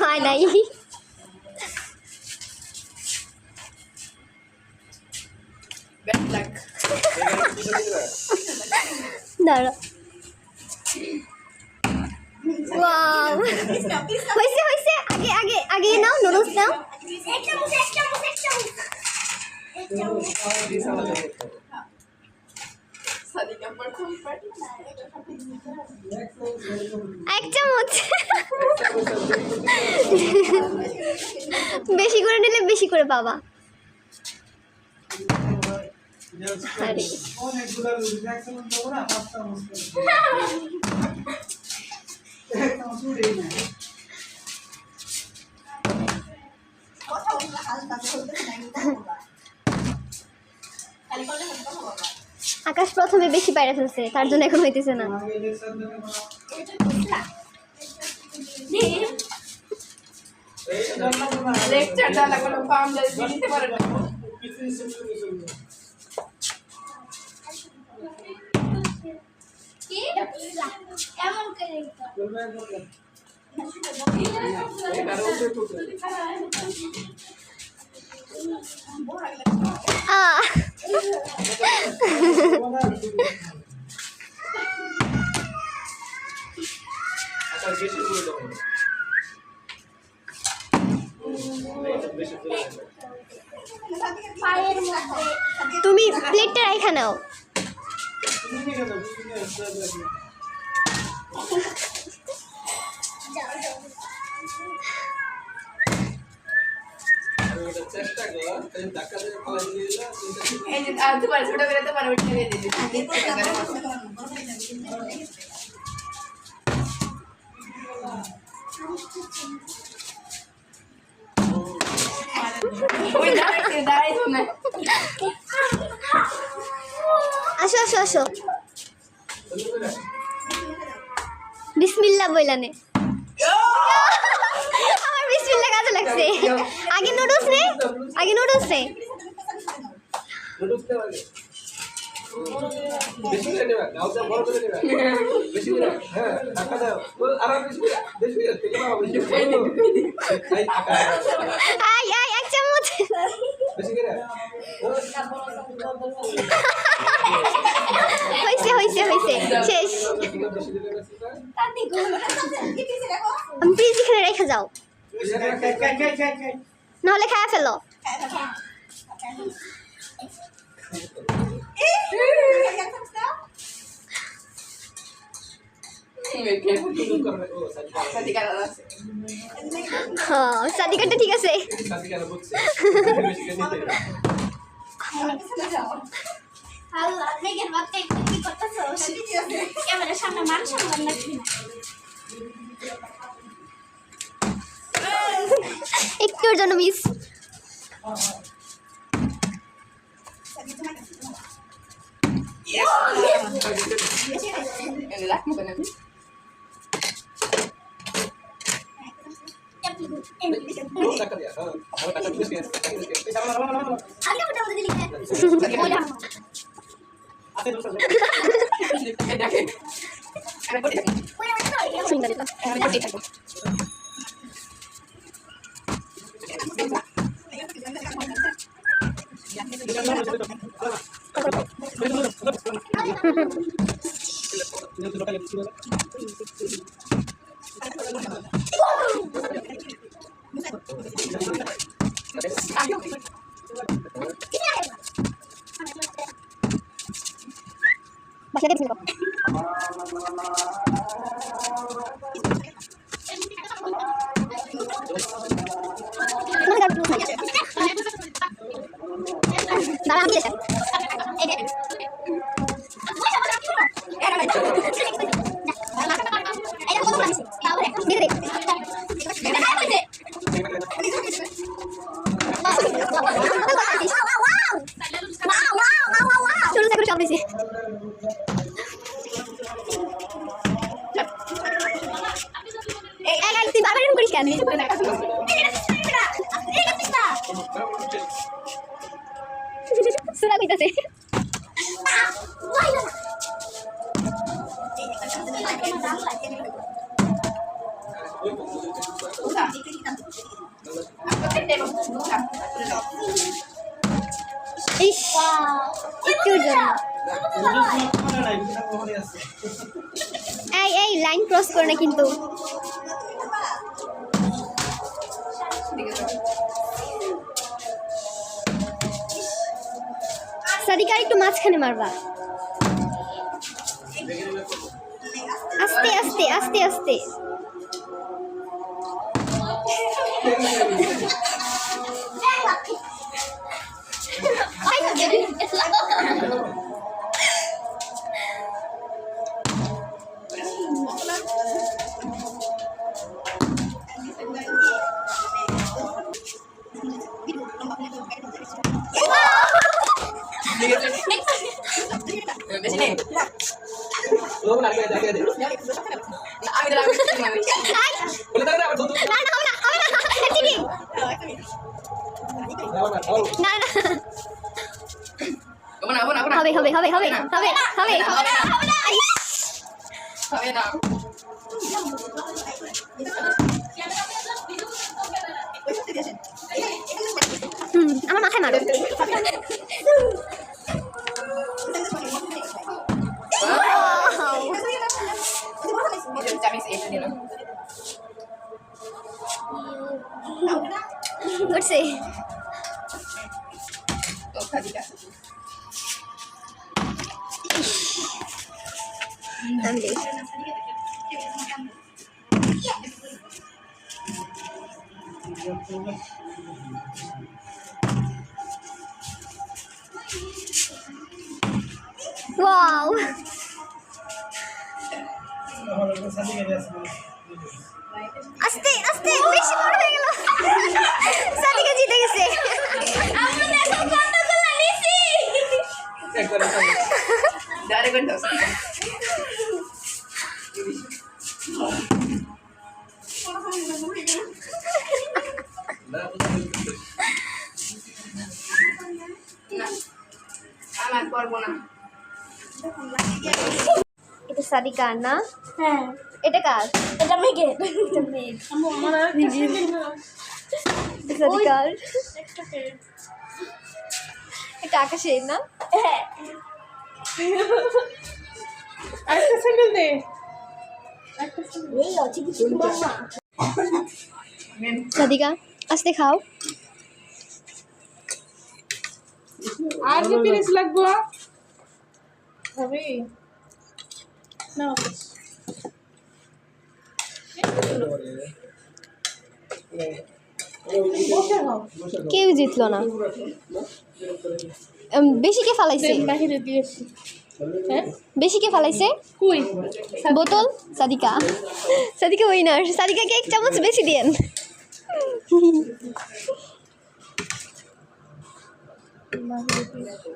হয় নাই। দাঁড়া ওয়াও হইছে হইছে আগে আগে আগে নাও নুডলস নাও এক চামচ বেশি করে নিলে বেশি করে পাবা আরে আকাশ প্রথমে বেশি বাইরে ফেলছে তার জন্য এখন হইতেছে না তুমি প্লেটটা রাইখা নাও আসো আসো আসো বিসমিল্লাহ বইলানে আমার বিসমিল্লাহ কাজে লাগছে আগে নুডলস নে বেশি করে নেবা গাউটা বড় করে নেবা বেশি করে হ্যাঁ টাকা দাও আর বেশি করে থেকে নাও বেশি আই টাকা আই এক চামচ বেশি করে হইছে শেষ আমি প্লিজ এখানে রেখে যাও নাহলে খায়া ফেলো সাদিকাটা ঠিক আছে একটুর জন্য miss Sudah kita sih. Udah. ইস একটুর জন্য এই লাইন ক্রস করে না কিন্তু। সাদিকা একটু মাঝখানে মারবা। আস্তে আস্তে আস্তে আস্তে। Belum lagi ada. Boleh tak ada betul. আমার মাথায় মারো। করছে ওয়াও আস্তে আস্তে বেশি বড় হয়ে গেল। সাদিকা জিতে গেছে। আমরা দেখো কতগুলো নিছি। একবার Dari gundos. Anak korban. এটা সাদিকা না? হ্যাঁ এটা কার? এটা মেঘে এটা মেঘ। আমার সাদিকার এটা আকাশের না? হ্যাঁ Ayo sambil deh. এই আছে কিছু বাবা সাদিকা আস্তে খাও। আর কি পিরিস লাগবো? হবে না কেউ জিতলো না। বেশি কে ফালাইছে? বাহিরে দিয়েছি হ্যাঁ বেশি কে ফালাইছে? কই বোতল সাদিকা। সাদিকা উইনার। সাদিকাকে এক চামচ বেশি দেন। বাহিরে দিয়েছি